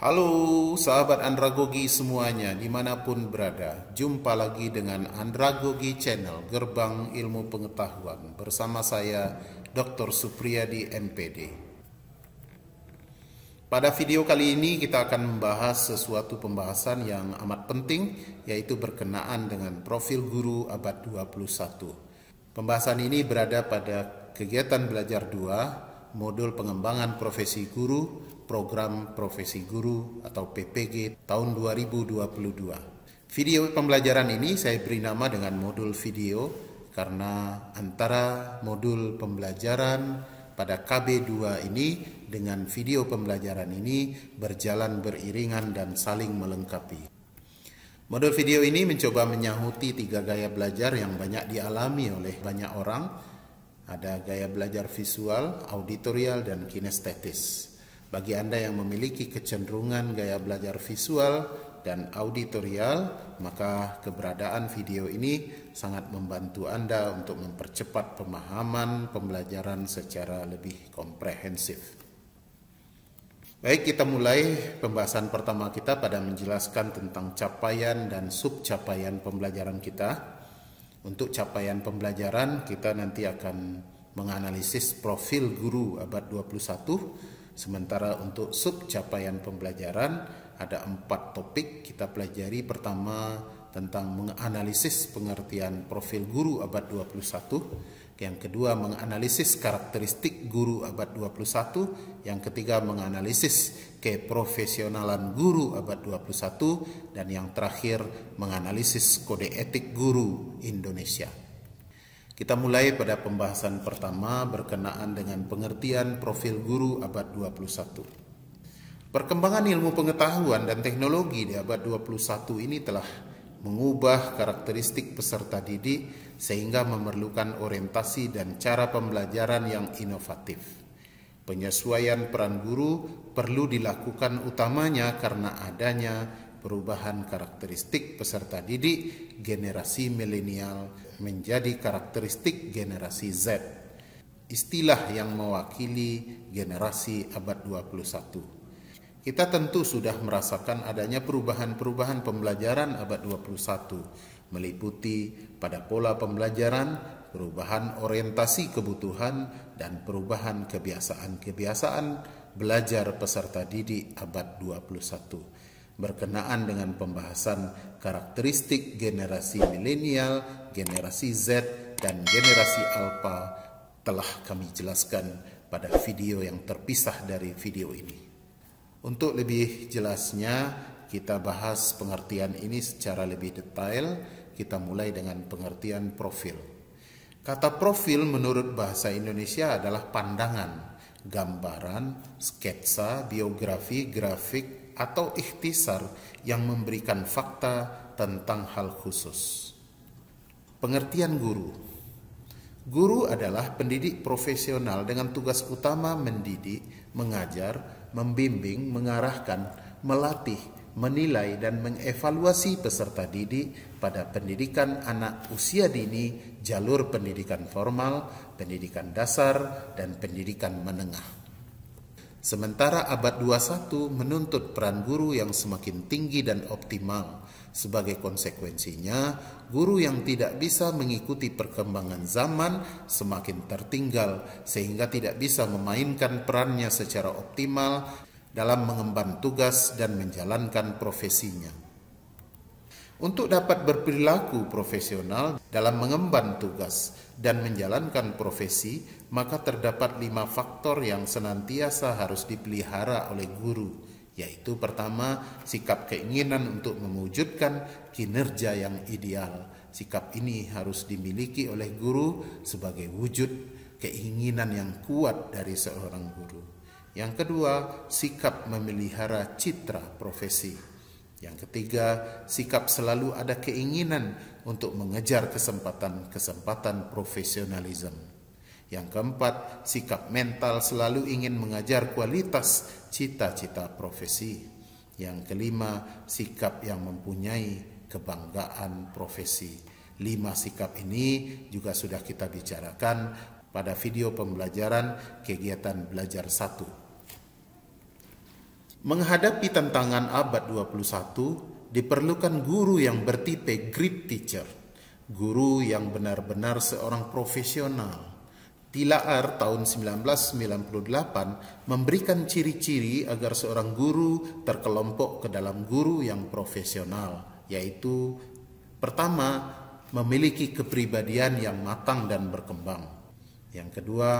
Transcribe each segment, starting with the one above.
Halo sahabat andragogi semuanya dimanapun berada. Jumpa lagi dengan Andragogi Channel, Gerbang Ilmu Pengetahuan. Bersama saya Dr. Supriyadi MPD. Pada video kali ini kita akan membahas sesuatu pembahasan yang amat penting, yaitu berkenaan dengan profil guru abad 21. Pembahasan ini berada pada kegiatan belajar 2, modul pengembangan profesi guru, program profesi guru atau PPG tahun 2022. Video pembelajaran ini saya beri nama dengan modul video karena antara modul pembelajaran pada KB2 ini dengan video pembelajaran ini berjalan beriringan dan saling melengkapi. Modul video ini mencoba menyahuti 3 gaya belajar yang banyak dialami oleh banyak orang. Ada gaya belajar visual, auditorial, dan kinestetis. Bagi Anda yang memiliki kecenderungan gaya belajar visual dan auditorial, maka keberadaan video ini sangat membantu Anda untuk mempercepat pemahaman pembelajaran secara lebih komprehensif. Baik, kita mulai pembahasan pertama kita pada menjelaskan tentang capaian dan subcapaian pembelajaran kita. Untuk capaian pembelajaran, kita nanti akan menganalisis profil guru abad 21. Sementara untuk subcapaian pembelajaran, ada 4 topik kita pelajari. Pertama, tentang menganalisis pengertian profil guru abad 21. Yang kedua, menganalisis karakteristik guru abad 21. Yang ketiga, menganalisis keprofesionalan guru abad 21. Dan yang terakhir, menganalisis kode etik guru Indonesia. Kita mulai pada pembahasan pertama berkenaan dengan pengertian profil guru abad 21. Perkembangan ilmu pengetahuan dan teknologi di abad 21 ini telah mengubah karakteristik peserta didik sehingga memerlukan orientasi dan cara pembelajaran yang inovatif. Penyesuaian peran guru perlu dilakukan utamanya karena adanya perubahan karakteristik peserta didik generasi milenial menjadi karakteristik generasi Z, istilah yang mewakili generasi abad 21. Kita tentu sudah merasakan adanya perubahan-perubahan pembelajaran abad 21, meliputi pada pola pembelajaran, perubahan orientasi kebutuhan, dan perubahan kebiasaan-kebiasaan belajar peserta didik abad 21. Berkenaan dengan pembahasan karakteristik generasi milenial, generasi Z, dan generasi Alpha telah kami jelaskan pada video yang terpisah dari video ini. Untuk lebih jelasnya, kita bahas pengertian ini secara lebih detail. Kita mulai dengan pengertian profil. Kata profil menurut bahasa Indonesia adalah pandangan, gambaran, sketsa, biografi, grafik, atau ikhtisar yang memberikan fakta tentang hal khusus. Pengertian guru. Guru adalah pendidik profesional dengan tugas utama mendidik, mengajar, membimbing, mengarahkan, melatih, menilai, dan mengevaluasi peserta didik pada pendidikan anak usia dini, jalur pendidikan formal, pendidikan dasar, dan pendidikan menengah. Sementara abad 21 menuntut peran guru yang semakin tinggi dan optimal. Sebagai konsekuensinya, guru yang tidak bisa mengikuti perkembangan zaman semakin tertinggal sehingga tidak bisa memainkan perannya secara optimal dalam mengemban tugas dan menjalankan profesinya. Untuk dapat berperilaku profesional dalam mengemban tugas dan menjalankan profesi, maka terdapat 5 faktor yang senantiasa harus dipelihara oleh guru, yaitu pertama, sikap keinginan untuk mewujudkan kinerja yang ideal. Sikap ini harus dimiliki oleh guru sebagai wujud keinginan yang kuat dari seorang guru. Yang kedua, sikap memelihara citra profesi. Yang ketiga, sikap selalu ada keinginan untuk mengejar kesempatan profesionalisme. Yang keempat, sikap mental selalu ingin mengajar kualitas cita-cita profesi. Yang kelima, sikap yang mempunyai kebanggaan profesi. 5 sikap ini juga sudah kita bicarakan pada video pembelajaran kegiatan belajar 1. Menghadapi tantangan abad 21, diperlukan guru yang bertipe grit teacher, guru yang benar-benar seorang profesional. Tilaar tahun 1998 memberikan ciri-ciri agar seorang guru terkelompok ke dalam guru yang profesional, yaitu pertama, memiliki kepribadian yang matang dan berkembang. Yang kedua,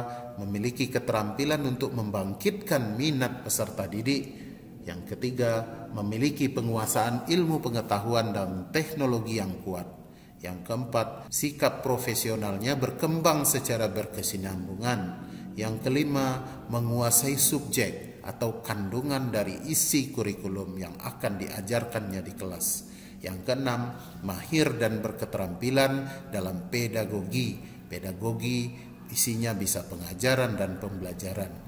memiliki keterampilan untuk membangkitkan minat peserta didik. Yang ketiga, memiliki penguasaan ilmu pengetahuan dan teknologi yang kuat. Yang keempat, sikap profesionalnya berkembang secara berkesinambungan. Yang kelima, menguasai subjek atau kandungan dari isi kurikulum yang akan diajarkannya di kelas. Yang keenam, mahir dan berketerampilan dalam pedagogi. Pedagogi isinya bisa pengajaran dan pembelajaran.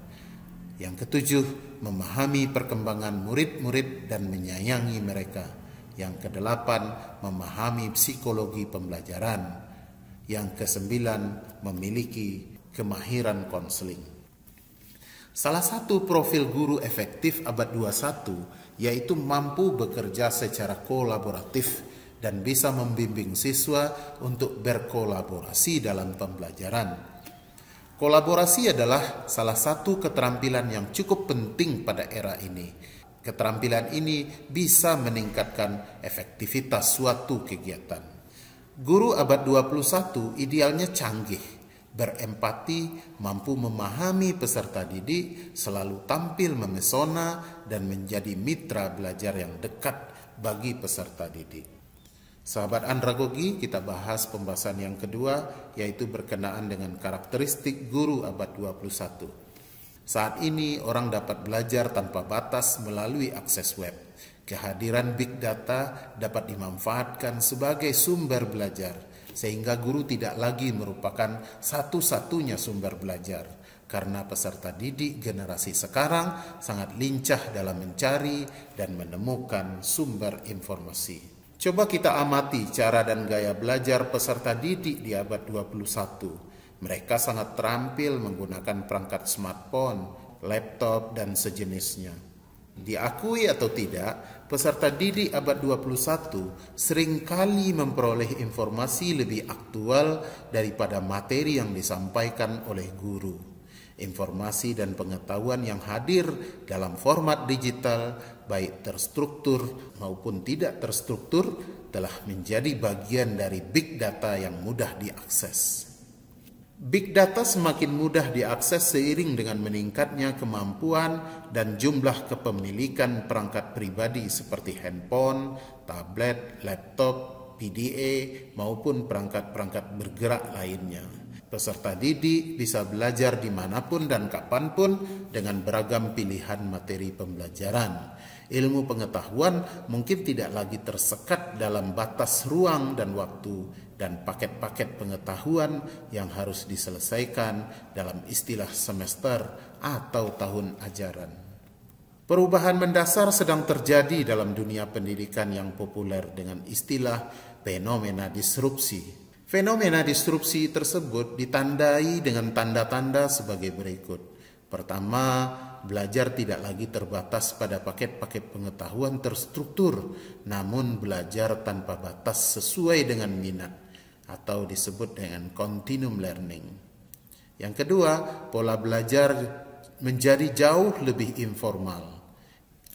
Yang ketujuh, memahami perkembangan murid-murid dan menyayangi mereka. Yang kedelapan, memahami psikologi pembelajaran. Yang kesembilan, memiliki kemahiran konseling. Salah satu profil guru efektif abad 21 yaitu mampu bekerja secara kolaboratif dan bisa membimbing siswa untuk berkolaborasi dalam pembelajaran. Kolaborasi adalah salah satu keterampilan yang cukup penting pada era ini. Keterampilan ini bisa meningkatkan efektivitas suatu kegiatan. Guru abad 21 idealnya canggih, berempati, mampu memahami peserta didik, selalu tampil memesona, dan menjadi mitra belajar yang dekat bagi peserta didik. Sahabat Andragogi, kita bahas pembahasan yang kedua, yaitu berkenaan dengan karakteristik guru abad 21. Saat ini orang dapat belajar tanpa batas melalui akses web. Kehadiran big data dapat dimanfaatkan sebagai sumber belajar, sehingga guru tidak lagi merupakan satu-satunya sumber belajar. Karena peserta didik generasi sekarang sangat lincah dalam mencari dan menemukan sumber informasi. Coba kita amati cara dan gaya belajar peserta didik di abad 21. Mereka sangat terampil menggunakan perangkat smartphone, laptop, dan sejenisnya. Diakui atau tidak, peserta didik abad 21 seringkali memperoleh informasi lebih aktual daripada materi yang disampaikan oleh guru. Informasi dan pengetahuan yang hadir dalam format digital, baik terstruktur maupun tidak terstruktur, telah menjadi bagian dari big data yang mudah diakses. Big data semakin mudah diakses seiring dengan meningkatnya kemampuan dan jumlah kepemilikan perangkat pribadi seperti handphone, tablet, laptop, PDA, maupun perangkat-perangkat bergerak lainnya. Peserta didik bisa belajar dimanapun dan kapanpun dengan beragam pilihan materi pembelajaran. Ilmu pengetahuan mungkin tidak lagi tersekat dalam batas ruang dan waktu, dan paket-paket pengetahuan yang harus diselesaikan dalam istilah semester atau tahun ajaran. Perubahan mendasar sedang terjadi dalam dunia pendidikan yang populer dengan istilah fenomena disrupsi. Fenomena disrupsi tersebut ditandai dengan tanda-tanda sebagai berikut. Pertama, belajar tidak lagi terbatas pada paket-paket pengetahuan terstruktur, namun belajar tanpa batas sesuai dengan minat, atau disebut dengan continuum learning. Yang kedua, pola belajar menjadi jauh lebih informal.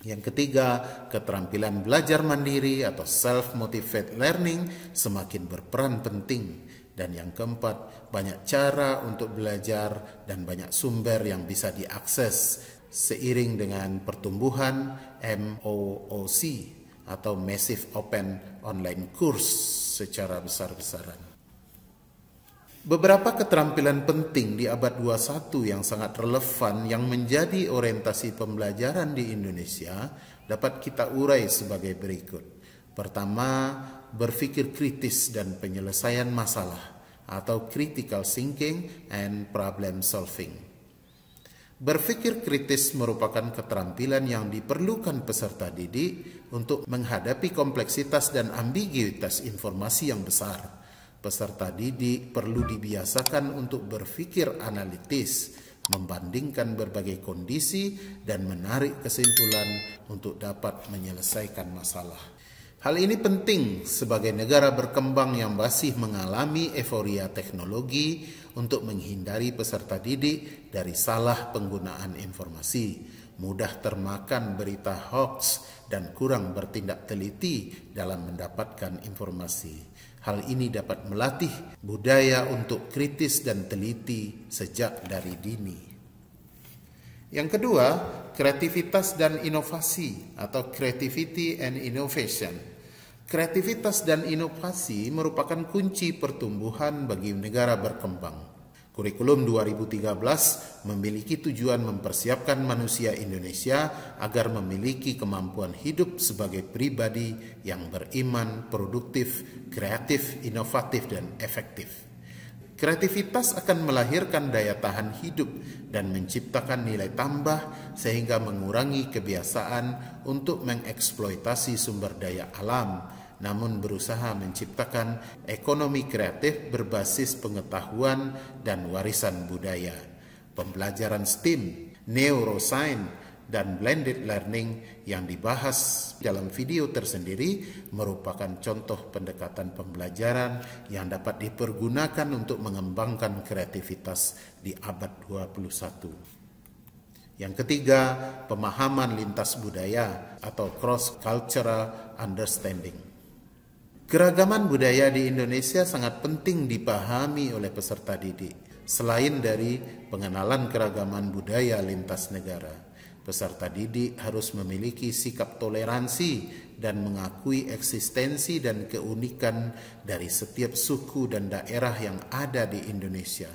Yang ketiga, keterampilan belajar mandiri atau self-motivated learning semakin berperan penting. Dan yang keempat, banyak cara untuk belajar dan banyak sumber yang bisa diakses seiring dengan pertumbuhan MOOC atau Massive Open Online Course secara besar-besaran. Beberapa keterampilan penting di abad 21 yang sangat relevan yang menjadi orientasi pembelajaran di Indonesia dapat kita urai sebagai berikut. Pertama, berpikir kritis dan penyelesaian masalah atau critical thinking and problem solving. Berpikir kritis merupakan keterampilan yang diperlukan peserta didik untuk menghadapi kompleksitas dan ambiguitas informasi yang besar. Peserta didik perlu dibiasakan untuk berpikir analitis, membandingkan berbagai kondisi, dan menarik kesimpulan untuk dapat menyelesaikan masalah. Hal ini penting sebagai negara berkembang yang masih mengalami euforia teknologi untuk menghindari peserta didik dari salah penggunaan informasi, mudah termakan berita hoax, dan kurang bertindak teliti dalam mendapatkan informasi. Hal ini dapat melatih budaya untuk kritis dan teliti sejak dari dini. Yang kedua, kreativitas dan inovasi atau creativity and innovation. Kreativitas dan inovasi merupakan kunci pertumbuhan bagi negara berkembang. Kurikulum 2013 memiliki tujuan mempersiapkan manusia Indonesia agar memiliki kemampuan hidup sebagai pribadi yang beriman, produktif, kreatif, inovatif, dan efektif. Kreativitas akan melahirkan daya tahan hidup dan menciptakan nilai tambah sehingga mengurangi kebiasaan untuk mengeksploitasi sumber daya alam, namun berusaha menciptakan ekonomi kreatif berbasis pengetahuan dan warisan budaya. Pembelajaran STEAM, neuroscience, dan blended learning yang dibahas dalam video tersendiri merupakan contoh pendekatan pembelajaran yang dapat dipergunakan untuk mengembangkan kreativitas di abad 21. Yang ketiga, pemahaman lintas budaya atau cross-cultural understanding. Keragaman budaya di Indonesia sangat penting dipahami oleh peserta didik. Selain dari pengenalan keragaman budaya lintas negara, peserta didik harus memiliki sikap toleransi dan mengakui eksistensi dan keunikan dari setiap suku dan daerah yang ada di Indonesia.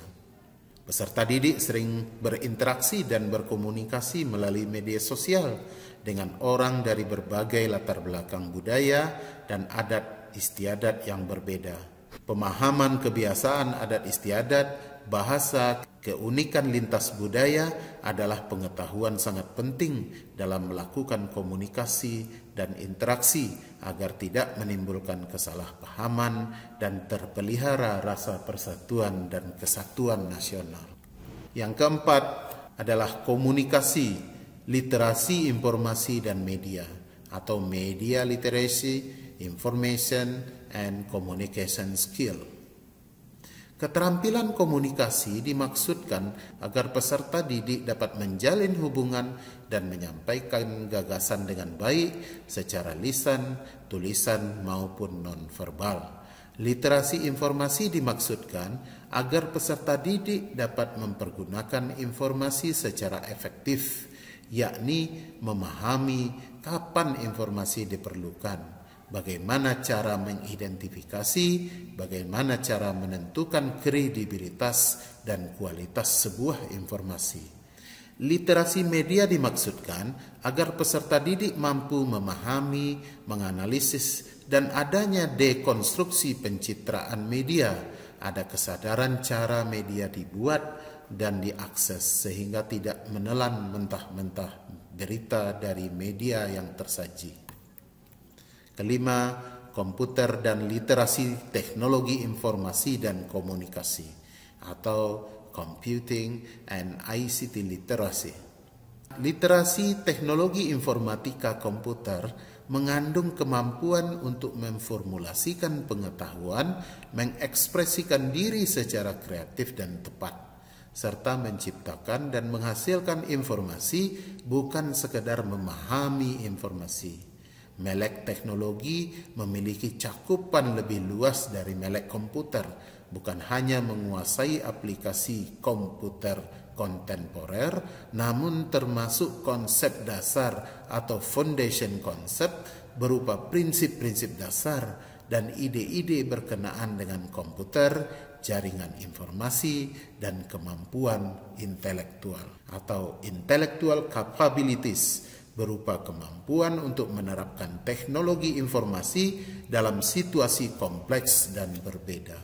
Peserta didik sering berinteraksi dan berkomunikasi melalui media sosial dengan orang dari berbagai latar belakang budaya dan adat istiadat yang berbeda. Pemahaman kebiasaan adat istiadat, bahasa, keunikan lintas budaya adalah pengetahuan sangat penting dalam melakukan komunikasi dan interaksi agar tidak menimbulkan kesalahpahaman dan terpelihara rasa persatuan dan kesatuan nasional. Yang keempat adalah komunikasi, literasi informasi dan media atau media literacy, information and communication skill. Keterampilan komunikasi dimaksudkan agar peserta didik dapat menjalin hubungan dan menyampaikan gagasan dengan baik secara lisan, tulisan maupun nonverbal. Literasi informasi dimaksudkan agar peserta didik dapat mempergunakan informasi secara efektif, yakni memahami kapan informasi diperlukan, bagaimana cara mengidentifikasi, bagaimana cara menentukan kredibilitas dan kualitas sebuah informasi. Literasi media dimaksudkan agar peserta didik mampu memahami, menganalisis, dan adanya dekonstruksi pencitraan media, ada kesadaran cara media dibuat dan diakses sehingga tidak menelan mentah-mentah berita dari media yang tersaji. Kelima, komputer dan literasi teknologi informasi dan komunikasi atau computing and ICT literacy. Literasi teknologi informatika komputer mengandung kemampuan untuk memformulasikan pengetahuan, mengekspresikan diri secara kreatif dan tepat, serta menciptakan dan menghasilkan informasi bukan sekedar memahami informasi. Melek teknologi memiliki cakupan lebih luas dari melek komputer, bukan hanya menguasai aplikasi komputer kontemporer, namun termasuk konsep dasar atau foundation concept berupa prinsip-prinsip dasar dan ide-ide berkenaan dengan komputer, jaringan informasi, dan kemampuan intelektual atau intellectual capabilities, berupa kemampuan untuk menerapkan teknologi informasi dalam situasi kompleks dan berbeda.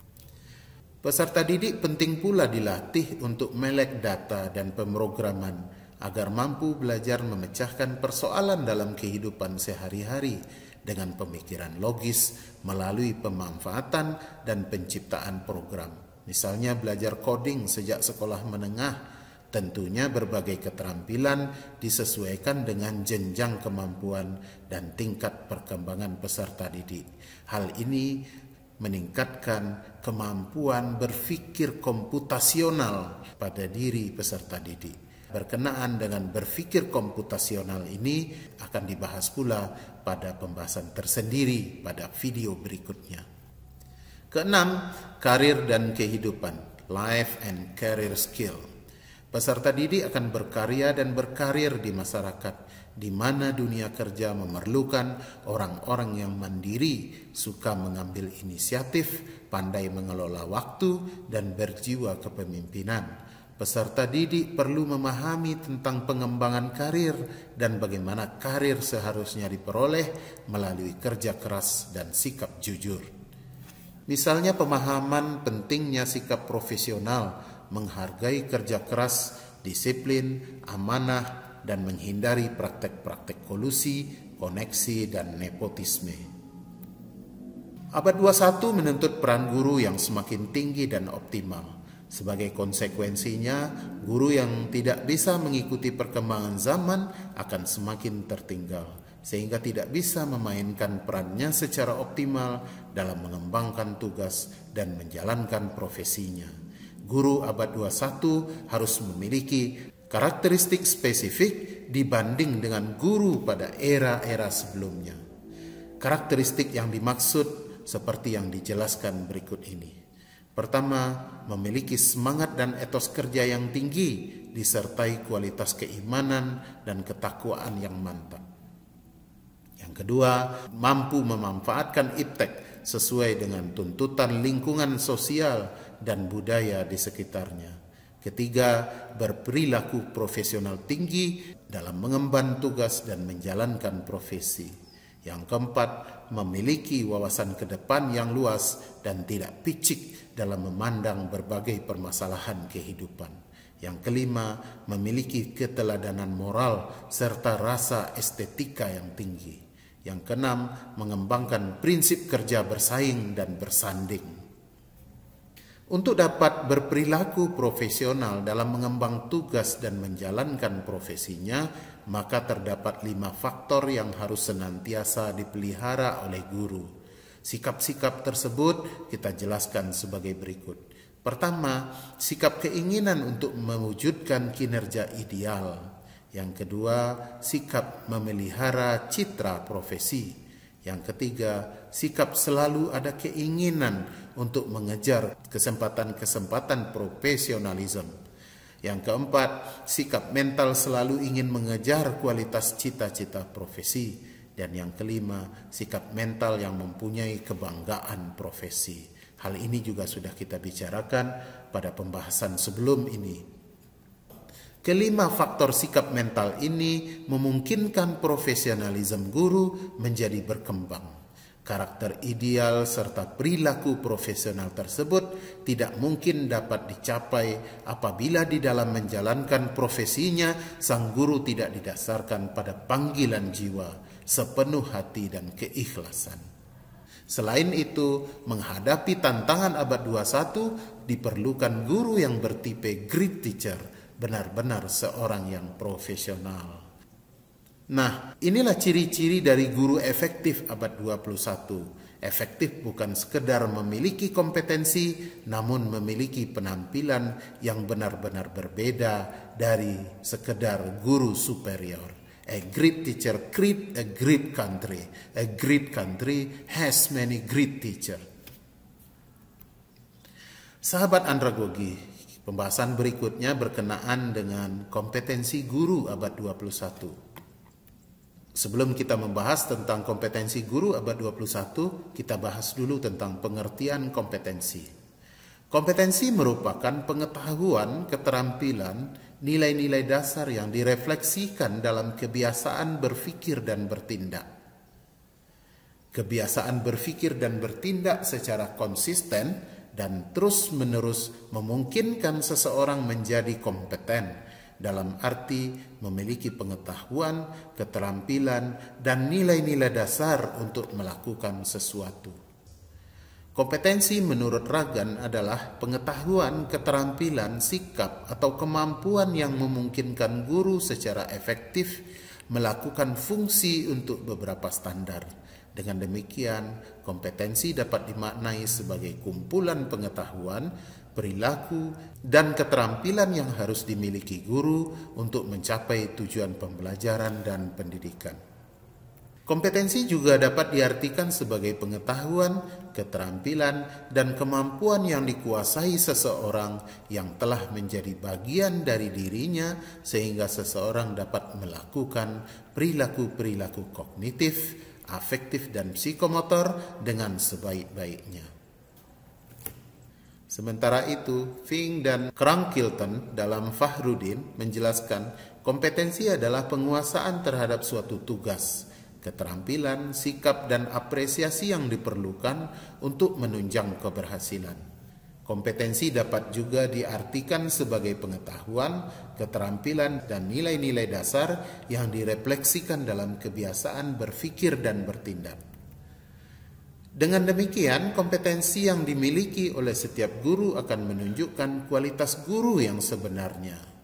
Peserta didik penting pula dilatih untuk melek data dan pemrograman agar mampu belajar memecahkan persoalan dalam kehidupan sehari-hari dengan pemikiran logis melalui pemanfaatan dan penciptaan program. Misalnya belajar coding sejak sekolah menengah, Tentunya berbagai keterampilan disesuaikan dengan jenjang kemampuan dan tingkat perkembangan peserta didik. Hal ini meningkatkan kemampuan berpikir komputasional pada diri peserta didik. Berkenaan dengan berpikir komputasional ini akan dibahas pula pada pembahasan tersendiri pada video berikutnya. Keenam, karir dan kehidupan, life and career skill. Peserta didik akan berkarya dan berkarir di masyarakat, di mana dunia kerja memerlukan orang-orang yang mandiri, suka mengambil inisiatif, pandai mengelola waktu, dan berjiwa kepemimpinan. Peserta didik perlu memahami tentang pengembangan karir dan bagaimana karir seharusnya diperoleh melalui kerja keras dan sikap jujur. Misalnya pemahaman pentingnya sikap profesional, menghargai kerja keras, disiplin, amanah, dan menghindari praktek-praktek kolusi, koneksi, dan nepotisme. Abad 21 menuntut peran guru yang semakin tinggi dan optimal. Sebagai konsekuensinya, guru yang tidak bisa mengikuti perkembangan zaman akan semakin tertinggal, sehingga tidak bisa memainkan perannya secara optimal dalam mengembangkan tugas dan menjalankan profesinya. Guru abad 21 harus memiliki karakteristik spesifik dibanding dengan guru pada era-era sebelumnya. Karakteristik yang dimaksud seperti yang dijelaskan berikut ini. Pertama, memiliki semangat dan etos kerja yang tinggi disertai kualitas keimanan dan ketakwaan yang mantap. Yang kedua, mampu memanfaatkan iptek sesuai dengan tuntutan lingkungan sosial dan budaya di sekitarnya. Ketiga, berperilaku profesional tinggi dalam mengemban tugas dan menjalankan profesi. Yang keempat, memiliki wawasan ke depan yang luas dan tidak picik dalam memandang berbagai permasalahan kehidupan. Yang kelima, memiliki keteladanan moral serta rasa estetika yang tinggi. Yang keenam, mengembangkan prinsip kerja bersaing dan bersanding. Untuk dapat berperilaku profesional dalam mengembang tugas dan menjalankan profesinya, maka terdapat 5 faktor yang harus senantiasa dipelihara oleh guru. Sikap-sikap tersebut kita jelaskan sebagai berikut. Pertama, sikap keinginan untuk mewujudkan kinerja ideal. Yang kedua, sikap memelihara citra profesi. Yang ketiga, sikap selalu ada keinginan untuk mengejar kesempatan-kesempatan profesionalisme. Yang keempat, sikap mental selalu ingin mengejar kualitas cita-cita profesi. Dan yang kelima, sikap mental yang mempunyai kebanggaan profesi. Hal ini juga sudah kita bicarakan pada pembahasan sebelum ini. Kelima faktor sikap mental ini memungkinkan profesionalisme guru menjadi berkembang. Karakter ideal serta perilaku profesional tersebut tidak mungkin dapat dicapai apabila di dalam menjalankan profesinya sang guru tidak didasarkan pada panggilan jiwa, sepenuh hati dan keikhlasan. Selain itu, menghadapi tantangan abad 21 diperlukan guru yang bertipe great teacher, benar-benar seorang yang profesional. Nah, inilah ciri-ciri dari guru efektif abad 21. Efektif bukan sekedar memiliki kompetensi, namun memiliki penampilan yang benar-benar berbeda dari sekedar guru superior. A great teacher creates a great country. A great country has many great teachers. Sahabat andragogi, pembahasan berikutnya berkenaan dengan kompetensi guru abad 21. Sebelum kita membahas tentang kompetensi guru abad 21, kita bahas dulu tentang pengertian kompetensi. Kompetensi merupakan pengetahuan, keterampilan, nilai-nilai dasar yang direfleksikan dalam kebiasaan berpikir dan bertindak. Kebiasaan berpikir dan bertindak secara konsisten dan terus-menerus memungkinkan seseorang menjadi kompeten, dalam arti memiliki pengetahuan, keterampilan, dan nilai-nilai dasar untuk melakukan sesuatu. Kompetensi menurut Ragan adalah pengetahuan, keterampilan, sikap, atau kemampuan yang memungkinkan guru secara efektif melakukan fungsi untuk beberapa standar. Dengan demikian, kompetensi dapat dimaknai sebagai kumpulan pengetahuan, perilaku, dan keterampilan yang harus dimiliki guru untuk mencapai tujuan pembelajaran dan pendidikan. Kompetensi juga dapat diartikan sebagai pengetahuan, keterampilan, dan kemampuan yang dikuasai seseorang yang telah menjadi bagian dari dirinya sehingga seseorang dapat melakukan perilaku-perilaku kognitif, afektif, dan psikomotor dengan sebaik-baiknya. Sementara itu, Fink dan Crankilton dalam Fahrudin menjelaskan kompetensi adalah penguasaan terhadap suatu tugas, keterampilan, sikap, dan apresiasi yang diperlukan untuk menunjang keberhasilan. Kompetensi dapat juga diartikan sebagai pengetahuan, keterampilan, dan nilai-nilai dasar yang direfleksikan dalam kebiasaan berpikir dan bertindak. Dengan demikian, kompetensi yang dimiliki oleh setiap guru akan menunjukkan kualitas guru yang sebenarnya.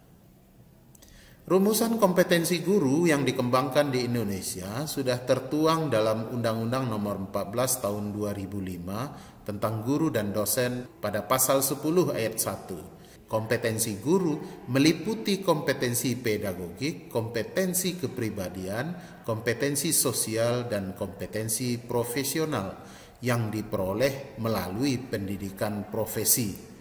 Rumusan kompetensi guru yang dikembangkan di Indonesia sudah tertuang dalam Undang-Undang Nomor 14 Tahun 2005 tentang guru dan dosen pada pasal 10 ayat 1. Kompetensi guru meliputi kompetensi pedagogik, kompetensi kepribadian, kompetensi sosial, dan kompetensi profesional yang diperoleh melalui pendidikan profesi.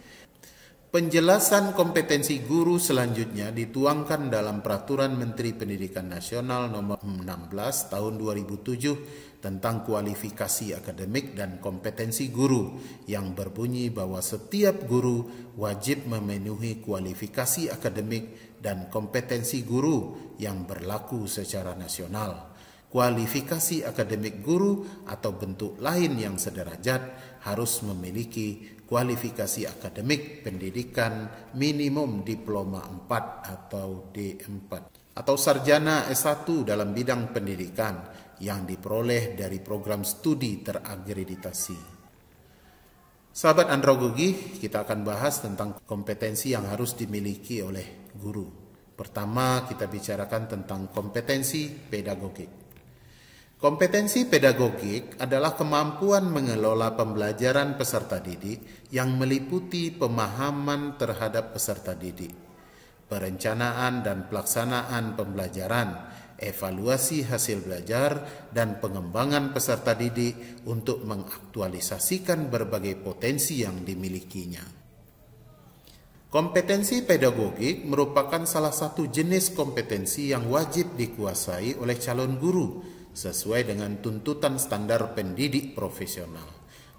Penjelasan kompetensi guru selanjutnya dituangkan dalam Peraturan Menteri Pendidikan Nasional Nomor 16 Tahun 2007 tentang kualifikasi akademik dan kompetensi guru yang berbunyi bahwa setiap guru wajib memenuhi kualifikasi akademik dan kompetensi guru yang berlaku secara nasional. Kualifikasi akademik guru atau bentuk lain yang sederajat harus memiliki kualifikasi akademik pendidikan minimum diploma 4 atau D4 atau sarjana S1 dalam bidang pendidikan yang diperoleh dari program studi terakreditasi. Sahabat Andragogi, kita akan bahas tentang kompetensi yang harus dimiliki oleh guru. Pertama, kita bicarakan tentang kompetensi pedagogik. Kompetensi pedagogik adalah kemampuan mengelola pembelajaran peserta didik yang meliputi pemahaman terhadap peserta didik, perencanaan dan pelaksanaan pembelajaran, evaluasi hasil belajar, dan pengembangan peserta didik untuk mengaktualisasikan berbagai potensi yang dimilikinya. Kompetensi pedagogik merupakan salah satu jenis kompetensi yang wajib dikuasai oleh calon guru sesuai dengan tuntutan standar pendidik profesional.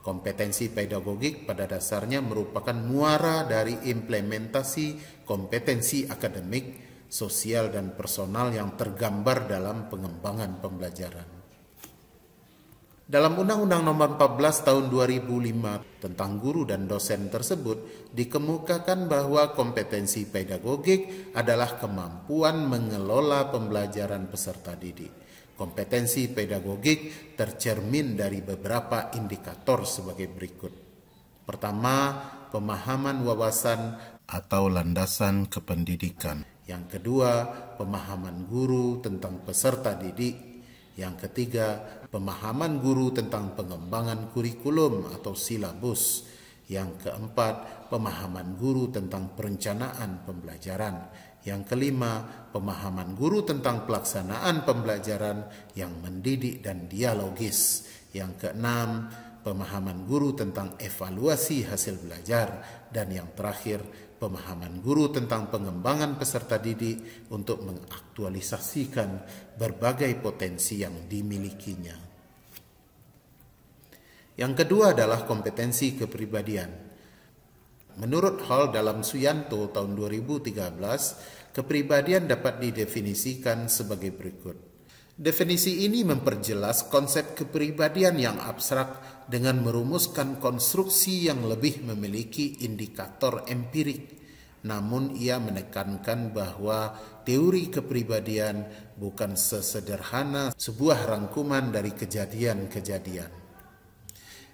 Kompetensi pedagogik pada dasarnya merupakan muara dari implementasi kompetensi akademik, sosial, dan personal yang tergambar dalam pengembangan pembelajaran. Dalam Undang-Undang Nomor 14 Tahun 2005 tentang guru dan dosen tersebut dikemukakan bahwa kompetensi pedagogik adalah kemampuan mengelola pembelajaran peserta didik. Kompetensi pedagogik tercermin dari beberapa indikator sebagai berikut. Pertama, pemahaman wawasan atau landasan kependidikan. Yang kedua, pemahaman guru tentang peserta didik. Yang ketiga, pemahaman guru tentang pengembangan kurikulum atau silabus. Yang keempat, pemahaman guru tentang perencanaan pembelajaran. Yang kelima, pemahaman guru tentang pelaksanaan pembelajaran yang mendidik dan dialogis. Yang keenam, pemahaman guru tentang evaluasi hasil belajar. Dan yang terakhir, pemahaman guru tentang pengembangan peserta didik untuk mengaktualisasikan berbagai potensi yang dimilikinya. Yang kedua adalah kompetensi kepribadian. Menurut Hall dalam Suyanto tahun 2013, kepribadian dapat didefinisikan sebagai berikut. Definisi ini memperjelas konsep kepribadian yang abstrak dengan merumuskan konstruksi yang lebih memiliki indikator empirik. Namun ia menekankan bahwa teori kepribadian bukan sesederhana sebuah rangkuman dari kejadian-kejadian.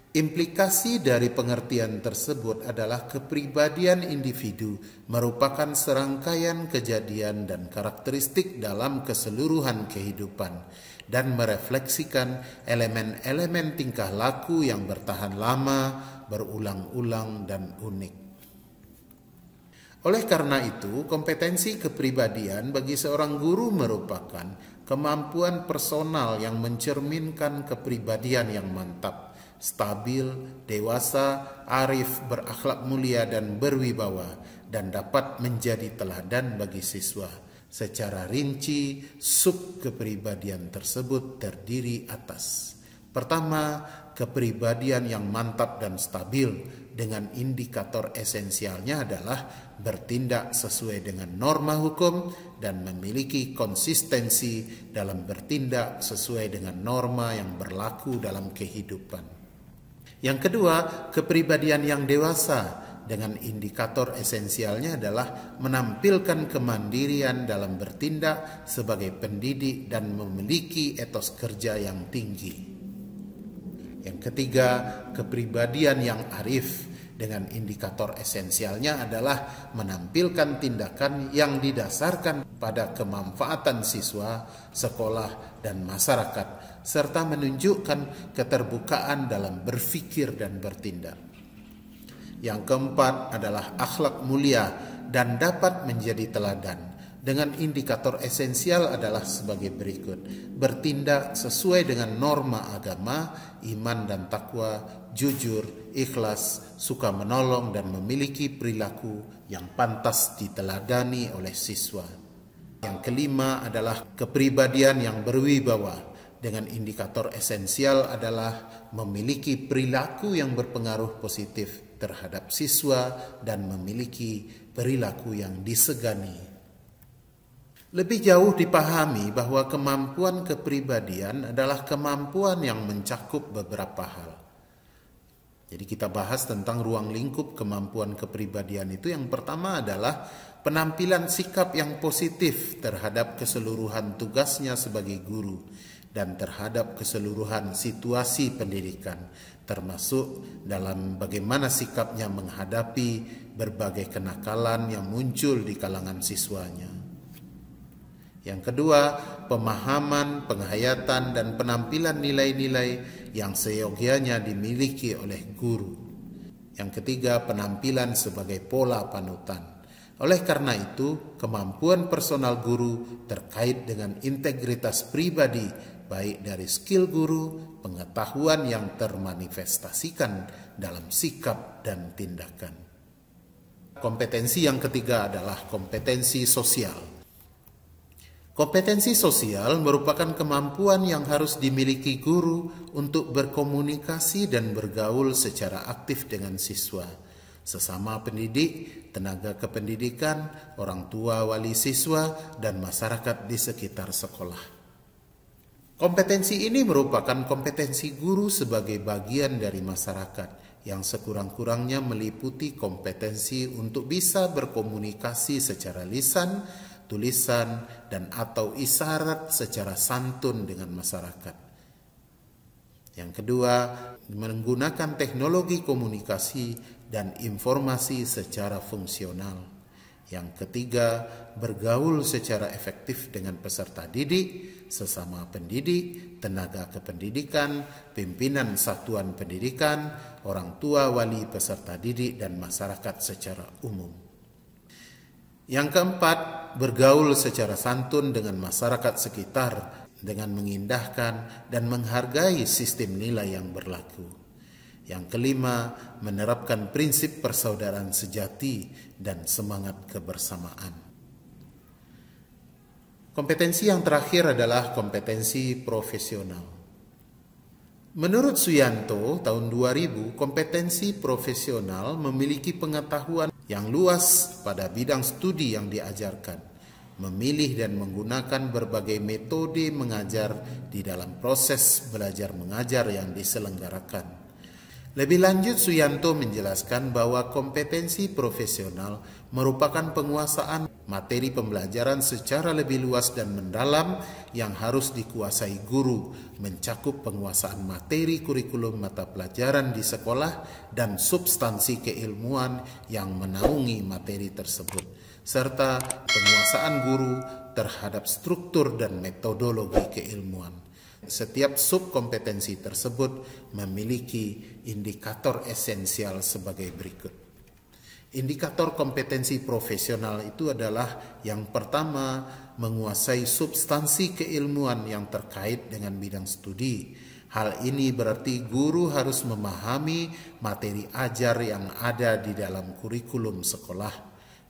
Implikasi dari pengertian tersebut adalah kepribadian individu merupakan serangkaian kejadian dan karakteristik dalam keseluruhan kehidupan dan merefleksikan elemen-elemen tingkah laku yang bertahan lama, berulang-ulang, dan unik. Oleh karena itu, kompetensi kepribadian bagi seorang guru merupakan kemampuan personal yang mencerminkan kepribadian yang mantap, stabil, dewasa, arif, berakhlak mulia, dan berwibawa, dan dapat menjadi teladan bagi siswa. Secara rinci, sub kepribadian tersebut terdiri atas: pertama, kepribadian yang mantap dan stabil dengan indikator esensialnya adalah bertindak sesuai dengan norma hukum dan memiliki konsistensi dalam bertindak sesuai dengan norma yang berlaku dalam kehidupan. Yang kedua, kepribadian yang dewasa dengan indikator esensialnya adalah menampilkan kemandirian dalam bertindak sebagai pendidik dan memiliki etos kerja yang tinggi. Yang ketiga, kepribadian yang arif dengan indikator esensialnya adalah menampilkan tindakan yang didasarkan pada kemanfaatan siswa, sekolah, dan masyarakat, serta menunjukkan keterbukaan dalam berpikir dan bertindak. Yang keempat adalah akhlak mulia dan dapat menjadi teladan. Dengan indikator esensial adalah sebagai berikut: bertindak sesuai dengan norma agama, iman dan takwa, jujur, ikhlas, suka menolong, dan memiliki perilaku yang pantas diteladani oleh siswa. Yang kelima adalah kepribadian yang berwibawa. Dengan indikator esensial adalah memiliki perilaku yang berpengaruh positif terhadap siswa dan memiliki perilaku yang disegani. Lebih jauh dipahami bahwa kemampuan kepribadian adalah kemampuan yang mencakup beberapa hal. Jadi kita bahas tentang ruang lingkup kemampuan kepribadian itu. Yang pertama adalah penampilan sikap yang positif terhadap keseluruhan tugasnya sebagai guru dan terhadap keseluruhan situasi pendidikan, termasuk dalam bagaimana sikapnya menghadapi berbagai kenakalan yang muncul di kalangan siswanya. Yang kedua, pemahaman, penghayatan, dan penampilan nilai-nilai yang seyogianya dimiliki oleh guru. Yang ketiga, penampilan sebagai pola panutan. Oleh karena itu, kemampuan personal guru terkait dengan integritas pribadi, baik dari skill guru, pengetahuan yang termanifestasikan dalam sikap dan tindakan. Kompetensi yang ketiga adalah kompetensi sosial. Kompetensi sosial merupakan kemampuan yang harus dimiliki guru untuk berkomunikasi dan bergaul secara aktif dengan siswa, sesama pendidik, tenaga kependidikan, orang tua wali siswa, dan masyarakat di sekitar sekolah. Kompetensi ini merupakan kompetensi guru sebagai bagian dari masyarakat yang sekurang-kurangnya meliputi kompetensi untuk bisa berkomunikasi secara lisan, tulisan, dan atau isyarat secara santun dengan masyarakat. Yang kedua, menggunakan teknologi komunikasi dan informasi secara fungsional. Yang ketiga, bergaul secara efektif dengan peserta didik, sesama pendidik, tenaga kependidikan, pimpinan satuan pendidikan, orang tua wali peserta didik, dan masyarakat secara umum. Yang keempat, bergaul secara santun dengan masyarakat sekitar dengan mengindahkan dan menghargai sistem nilai yang berlaku. Yang kelima, menerapkan prinsip persaudaraan sejati dan semangat kebersamaan. Kompetensi yang terakhir adalah kompetensi profesional. Menurut Suyanto, tahun 2000, kompetensi profesional memiliki pengetahuan yang luas pada bidang studi yang diajarkan, memilih dan menggunakan berbagai metode mengajar di dalam proses belajar mengajar yang diselenggarakan. Lebih lanjut, Suyanto menjelaskan bahwa kompetensi profesional merupakan penguasaan materi pembelajaran secara lebih luas dan mendalam yang harus dikuasai guru, mencakup penguasaan materi kurikulum mata pelajaran di sekolah dan substansi keilmuan yang menaungi materi tersebut, serta penguasaan guru terhadap struktur dan metodologi keilmuan. Setiap subkompetensi tersebut memiliki indikator esensial sebagai berikut. Indikator kompetensi profesional itu adalah yang pertama, menguasai substansi keilmuan yang terkait dengan bidang studi. Hal ini berarti guru harus memahami materi ajar yang ada di dalam kurikulum sekolah,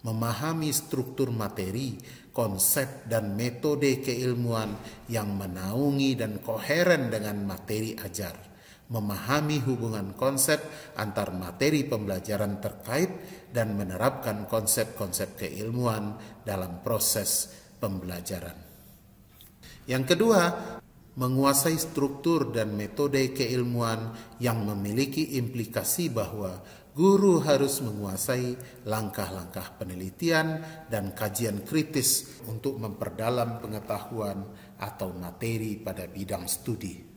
memahami struktur materi, konsep dan metode keilmuan yang menaungi dan koheren dengan materi ajar, memahami hubungan konsep antar materi pembelajaran terkait dan menerapkan konsep-konsep keilmuan dalam proses pembelajaran. Yang kedua, menguasai struktur dan metode keilmuan yang memiliki implikasi bahwa guru harus menguasai langkah-langkah penelitian dan kajian kritis untuk memperdalam pengetahuan atau materi pada bidang studi.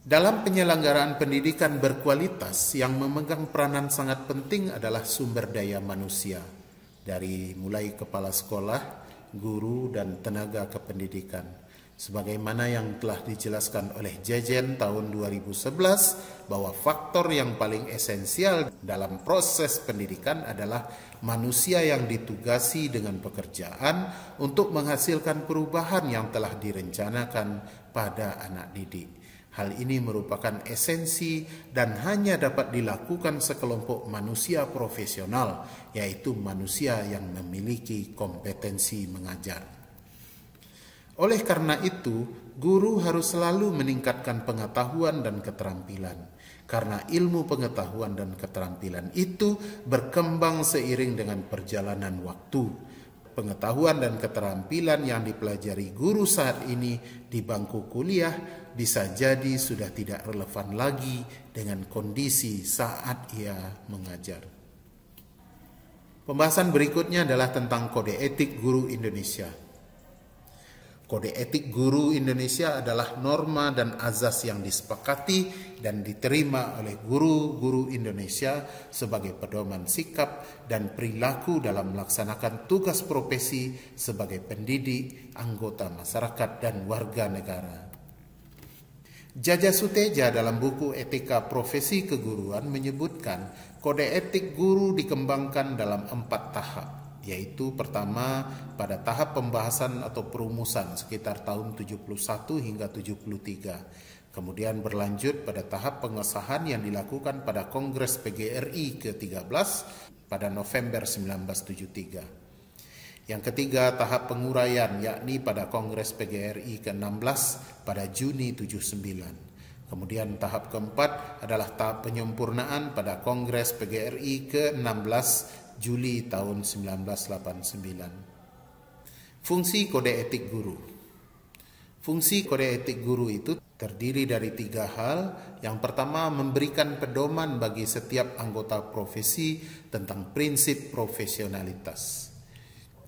Dalam penyelenggaraan pendidikan berkualitas, yang memegang peranan sangat penting adalah sumber daya manusia, dari mulai kepala sekolah, guru, dan tenaga kependidikan. Sebagaimana yang telah dijelaskan oleh Jejen tahun 2011, bahwa faktor yang paling esensial dalam proses pendidikan adalah manusia yang ditugasi dengan pekerjaan untuk menghasilkan perubahan yang telah direncanakan pada anak didik. Hal ini merupakan esensi dan hanya dapat dilakukan sekelompok manusia profesional, yaitu manusia yang memiliki kompetensi mengajar. Oleh karena itu, guru harus selalu meningkatkan pengetahuan dan keterampilan, karena ilmu pengetahuan dan keterampilan itu berkembang seiring dengan perjalanan waktu. Pengetahuan dan keterampilan yang dipelajari guru saat ini di bangku kuliah bisa jadi sudah tidak relevan lagi dengan kondisi saat ia mengajar. Pembahasan berikutnya adalah tentang Kode Etik Guru Indonesia. Kode Etik Guru Indonesia adalah norma dan azas yang disepakati dan diterima oleh guru-guru Indonesia sebagai pedoman sikap dan perilaku dalam melaksanakan tugas profesi sebagai pendidik, anggota masyarakat, dan warga negara. Jaja Suteja dalam buku Etika Profesi Keguruan menyebutkan kode etik guru dikembangkan dalam 4 tahap. Yaitu pertama pada tahap pembahasan atau perumusan sekitar tahun 71 hingga 73. Kemudian berlanjut pada tahap pengesahan yang dilakukan pada Kongres PGRI ke-13 pada November 1973. Yang ketiga tahap penguraian yakni pada Kongres PGRI ke-16 pada Juni 79. Kemudian tahap keempat adalah tahap penyempurnaan pada Kongres PGRI ke-16 Juli tahun 1989. Fungsi kode etik guru. Fungsi kode etik guru itu terdiri dari 3 hal. Yang pertama, memberikan pedoman bagi setiap anggota profesi tentang prinsip profesionalitas.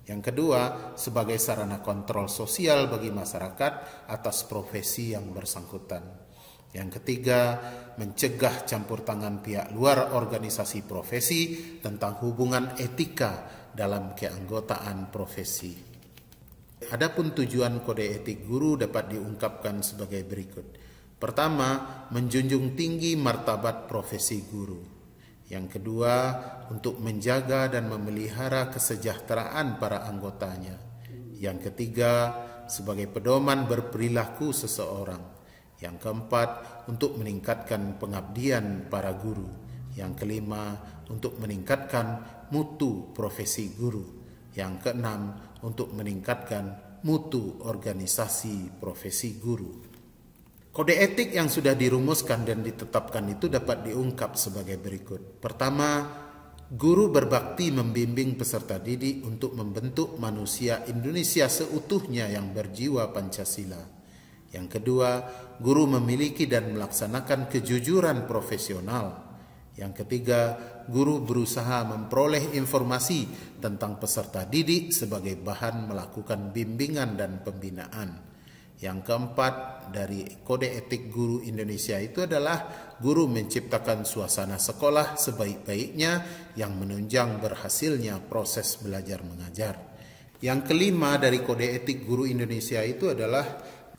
Yang kedua, sebagai sarana kontrol sosial bagi masyarakat atas profesi yang bersangkutan. Yang ketiga, mencegah campur tangan pihak luar organisasi profesi tentang hubungan etika dalam keanggotaan profesi. Adapun tujuan kode etik guru dapat diungkapkan sebagai berikut. Pertama, menjunjung tinggi martabat profesi guru. Yang kedua, untuk menjaga dan memelihara kesejahteraan para anggotanya. Yang ketiga, sebagai pedoman berperilaku seseorang. Yang keempat, untuk meningkatkan pengabdian para guru. Yang kelima, untuk meningkatkan mutu profesi guru. Yang keenam, untuk meningkatkan mutu organisasi profesi guru. Kode etik yang sudah dirumuskan dan ditetapkan itu dapat diungkap sebagai berikut. Pertama, guru berbakti membimbing peserta didik untuk membentuk manusia Indonesia seutuhnya yang berjiwa Pancasila. Yang kedua, guru memiliki dan melaksanakan kejujuran profesional. Yang ketiga, guru berusaha memperoleh informasi tentang peserta didik sebagai bahan melakukan bimbingan dan pembinaan. Yang keempat, dari Kode Etik Guru Indonesia itu adalah guru menciptakan suasana sekolah sebaik-baiknya yang menunjang berhasilnya proses belajar mengajar. Yang kelima dari Kode Etik Guru Indonesia itu adalah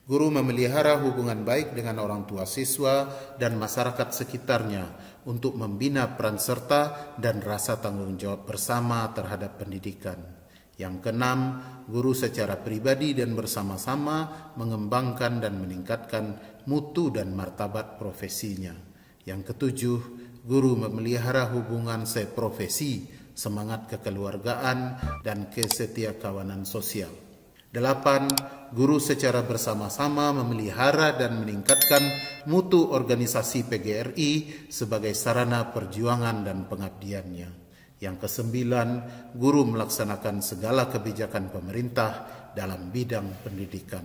guru memelihara hubungan baik dengan orang tua siswa dan masyarakat sekitarnya untuk membina peran serta dan rasa tanggung jawab bersama terhadap pendidikan. Yang keenam, guru secara pribadi dan bersama-sama mengembangkan dan meningkatkan mutu dan martabat profesinya. Yang ketujuh, guru memelihara hubungan seprofesi, semangat kekeluargaan, dan kesetiakawanan sosial. 8. Guru secara bersama-sama memelihara dan meningkatkan mutu organisasi PGRI sebagai sarana perjuangan dan pengabdiannya. Yang kesembilan, guru melaksanakan segala kebijakan pemerintah dalam bidang pendidikan.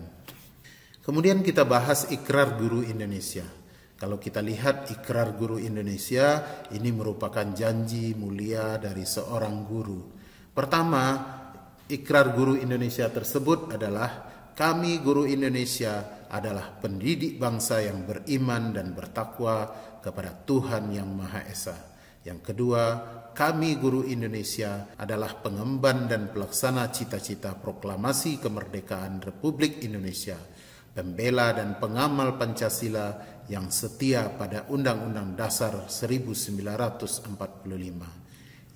Kemudian kita bahas Ikrar Guru Indonesia. Kalau kita lihat Ikrar Guru Indonesia, ini merupakan janji mulia dari seorang guru. Pertama, Ikrar Guru Indonesia tersebut adalah, kami guru Indonesia adalah pendidik bangsa yang beriman dan bertakwa kepada Tuhan Yang Maha Esa. Yang kedua, kami guru Indonesia adalah pengemban dan pelaksana cita-cita proklamasi kemerdekaan Republik Indonesia, pembela dan pengamal Pancasila yang setia pada Undang-Undang Dasar 1945.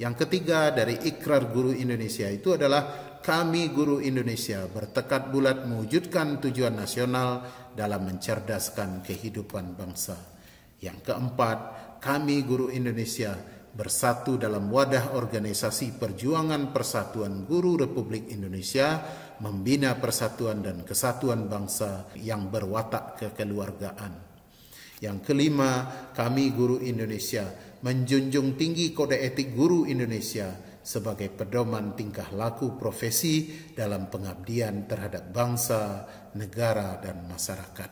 Yang ketiga dari Ikrar Guru Indonesia itu adalah, kami guru Indonesia bertekad bulat mewujudkan tujuan nasional dalam mencerdaskan kehidupan bangsa. Yang keempat, kami guru Indonesia bersatu dalam wadah organisasi Perjuangan Persatuan Guru Republik Indonesia, membina persatuan dan kesatuan bangsa yang berwatak kekeluargaan. Yang kelima, kami guru Indonesia menjunjung tinggi Kode Etik Guru Indonesia sebagai pedoman tingkah laku profesi dalam pengabdian terhadap bangsa, negara, dan masyarakat.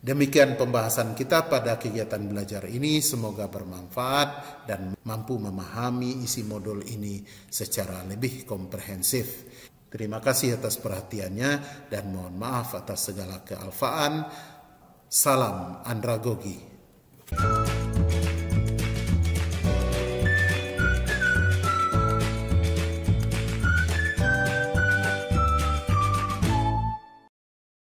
Demikian pembahasan kita pada kegiatan belajar ini, semoga bermanfaat dan mampu memahami isi modul ini secara lebih komprehensif. Terima kasih atas perhatiannya dan mohon maaf atas segala kealfaan. Salam andragogi.